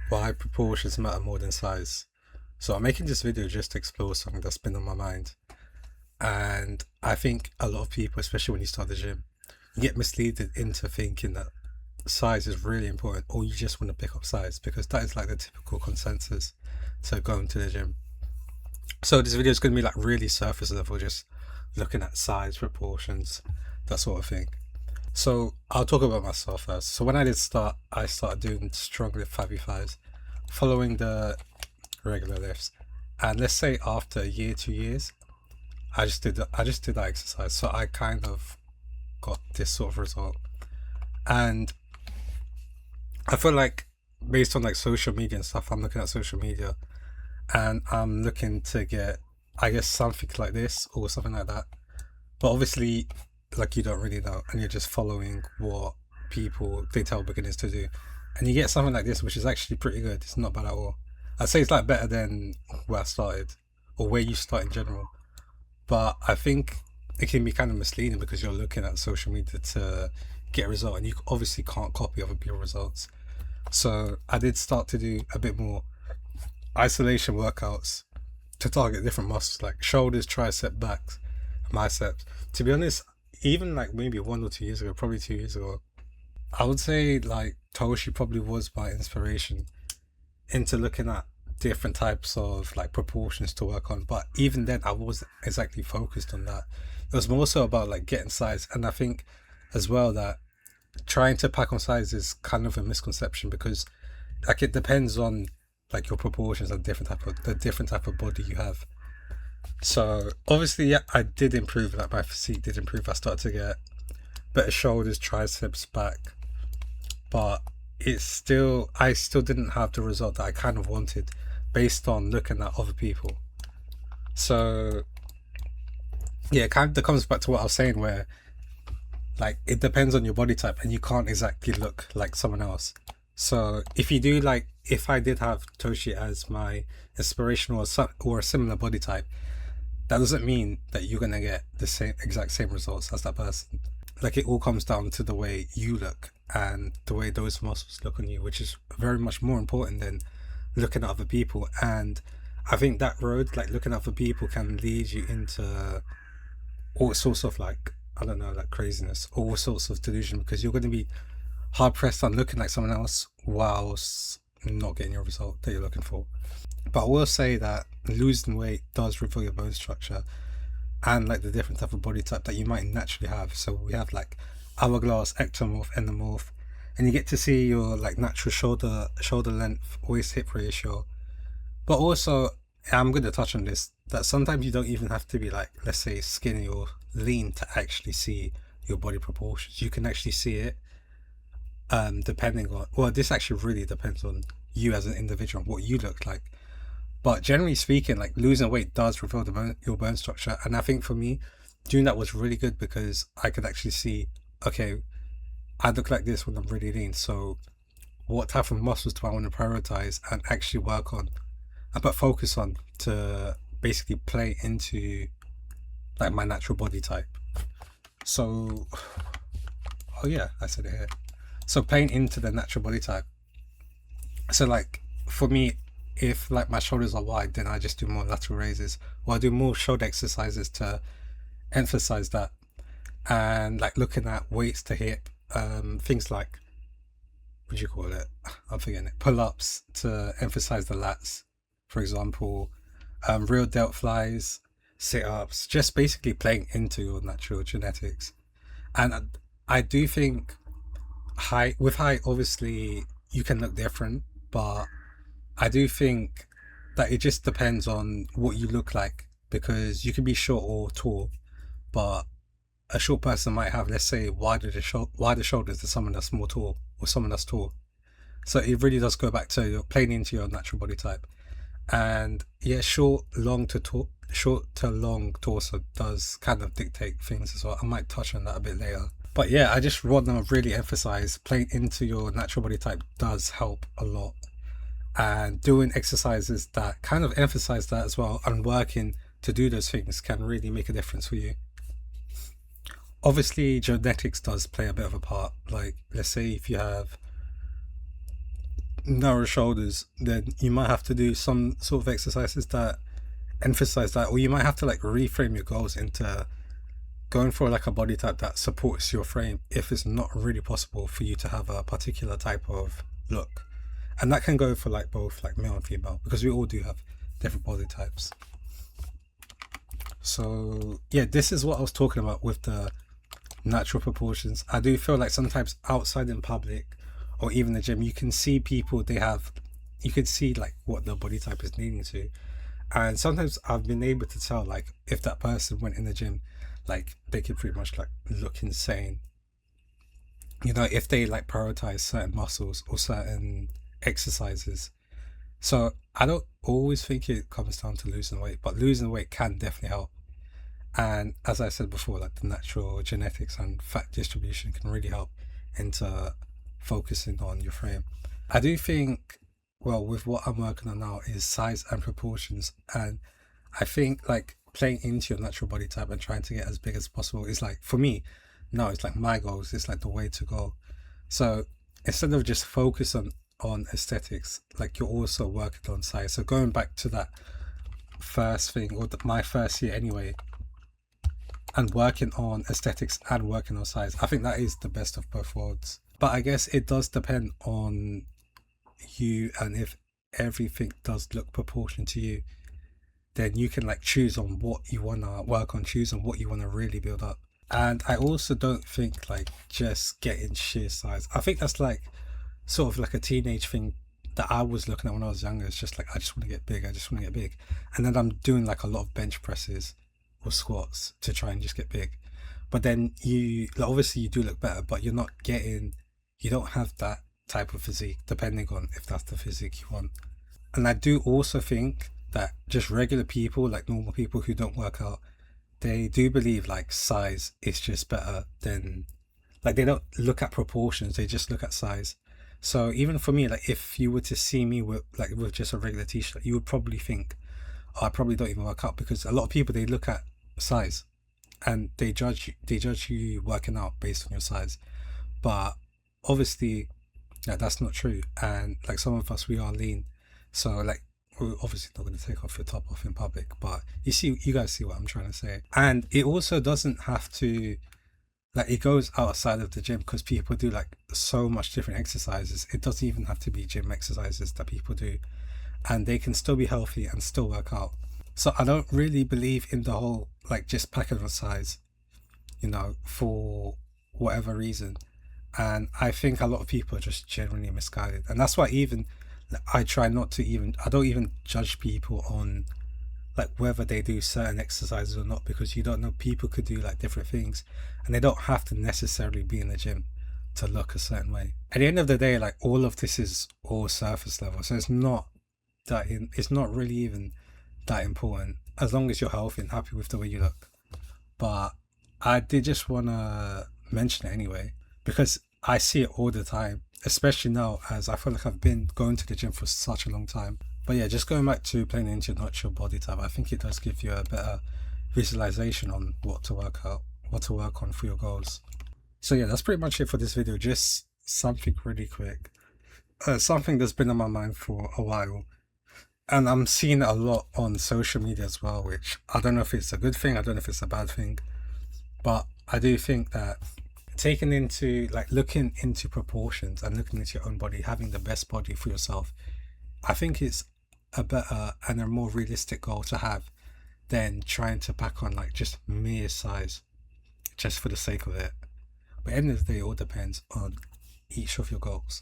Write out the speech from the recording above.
Why proportions matter more than size. So I'm making this video just to explore something that's been on my mind. And I think a lot of people, especially when you start the gym, you get misled into thinking that size is really important or you just want to pick up size because that is like the typical consensus to going to the gym. So this video is going to be like really surface level, just looking at size, proportions, that sort of thing. So I'll talk about myself first. So when I did start, I started doing strong lift 5v5s, following the regular lifts. And let's say after a year, 2 years, I just did that exercise. So I kind of got this sort of result. And I feel like based on like social media and stuff, I'm looking at social media and I'm looking to get, I guess, something like this or something like that. But obviously, like you don't really know, and you're just following what people they tell beginners to do, and you get something like this, which is actually pretty good. It's not bad at all. I'd say it's like better than where I started or where you start in general. But I think it can be kind of misleading because you're looking at social media to get a result, and you obviously can't copy other people's results. So I did start to do a bit more isolation workouts to target different muscles like shoulders, tricep, backs, biceps. To be honest, even like maybe 1 or 2 years ago, probably 2 years ago, I would say like Toshi probably was my inspiration into looking at different types of like proportions to work on. But even then, I wasn't exactly focused on that. It was more so about like getting size, and I think as well that trying to pack on size is kind of a misconception because like it depends on like your proportions and different type of body you have. So obviously, yeah, I did improve. Like my physique did improve. I started to get better shoulders, triceps, back, but I still didn't have the result that I kind of wanted, based on looking at other people. So yeah, it kind of comes back to what I was saying, where like it depends on your body type, and you can't exactly look like someone else. So if you do like, if I did have Toshi as my inspiration or a similar body type, that doesn't mean that you're gonna get the same exact same results as that person. Like it all comes down to the way you look and the way those muscles look on you, which is very much more important than looking at other people. And I think that road, like looking at other people, can lead you into all sorts of like, I don't know, like craziness, all sorts of delusion, because you're going to be hard pressed on looking like someone else whilst not getting your result that you're looking for. But I will say that losing weight does reveal your bone structure and like the different type of body type that you might naturally have. So we have like hourglass, ectomorph, endomorph, and you get to see your like natural shoulder length, waist hip ratio. But also, I'm going to touch on this, that sometimes you don't even have to be like, let's say, skinny or lean to actually see your body proportions. You can actually see it, depending on, well, this actually really depends on you as an individual, what you look like. But generally speaking, like losing weight does reveal your bone structure. And I think for me, doing that was really good because I could actually see, okay, I look like this when I'm really lean. So what type of muscles do I want to prioritize and actually work on and put focus on to basically play into like my natural body type. So, oh yeah, I said it here. So playing into the natural body type. So like for me, if like my shoulders are wide, then I just do more lateral raises, or I do more shoulder exercises to emphasize that. And like looking at weights to hip, things like, what do you call it? I'm forgetting it. Pull ups to emphasize the lats, for example, real delt flies, sit ups, just basically playing into your natural genetics. And I do think height, obviously, you can look different, but I do think that it just depends on what you look like, because you can be short or tall, but a short person might have, let's say, wider shoulders than someone that's more tall or someone that's tall. So it really does go back to playing into your natural body type. And yeah, short to long torso does kind of dictate things as well. I might touch on that a bit later. But yeah, I just want to really emphasize playing into your natural body type does help a lot. And doing exercises that kind of emphasize that as well and working to do those things can really make a difference for you. Obviously, genetics does play a bit of a part. Like, let's say if you have narrow shoulders, then you might have to do some sort of exercises that emphasize that, or you might have to like reframe your goals into going for like a body type that supports your frame if it's not really possible for you to have a particular type of look. And that can go for like both like male and female, because we all do have different body types. So yeah, this is what I was talking about with the natural proportions. I do feel like sometimes outside in public or even the gym, you can see people, you can see like what their body type is leaning to. And sometimes I've been able to tell like if that person went in the gym, like they could pretty much like look insane, you know, if they like prioritize certain muscles or certain exercises. So I don't always think it comes down to losing weight, but losing weight can definitely help. And as I said before, like the natural genetics and fat distribution can really help into focusing on your frame. I do think, well, with what I'm working on now is size and proportions. And I think like playing into your natural body type and trying to get as big as possible is like, for me, now it's like my goals, it's like the way to go. So instead of just focus on aesthetics, like you're also working on size. So going back to that first thing, or my first year anyway, and working on aesthetics and working on size, I think that is the best of both worlds. But I guess it does depend on you, and if everything does look proportioned to you, then you can like choose on what you want to work on, choose on what you want to really build up. And I also don't think like just getting sheer size, I think that's like sort of like a teenage thing that I was looking at when I was younger. It's just like, I just want to get big, I just want to get big. And then I'm doing like a lot of bench presses or squats to try and just get big. But then you like, obviously you do look better, but you don't have that type of physique, depending on if that's the physique you want. And I do also think that just regular people, like normal people who don't work out, they do believe like size is just better than, like they don't look at proportions, they just look at size. So even for me, like if you were to see me with just a regular t-shirt, you would probably think, oh, I probably don't even work out, because a lot of people, they look at size and they judge you working out based on your size. But obviously, yeah, that's not true. And like some of us, we are lean, so like we're obviously not going to take off your top off in public. But you guys see what I'm trying to say. And it also doesn't have to, like it goes outside of the gym, because people do like so much different exercises. It doesn't even have to be gym exercises that people do, and they can still be healthy and still work out. So I don't really believe in the whole like just packing on size, you know, for whatever reason. And I think a lot of people are just generally misguided, and that's why even I try not to even, I don't even judge people on like whether they do certain exercises or not, because you don't know, people could do like different things, and they don't have to necessarily be in the gym to look a certain way. At the end of the day, like all of this is all surface level, so it's not really even that important, as long as you're healthy and happy with the way you look. But I did just want to mention it anyway, because I see it all the time, especially now as I feel like I've been going to the gym for such a long time. But yeah, just going back to playing into your natural body type, I think it does give you a better visualization on what to work on for your goals. So yeah, that's pretty much it for this video. Just something really quick, something that's been on my mind for a while, and I'm seeing it a lot on social media as well, which I don't know if it's a good thing, I don't know if it's a bad thing, but I do think that looking into proportions and looking into your own body, having the best body for yourself, I think it's a better and a more realistic goal to have than trying to pack on like just mere size just for the sake of it. But at the end of the day, it all depends on each of your goals.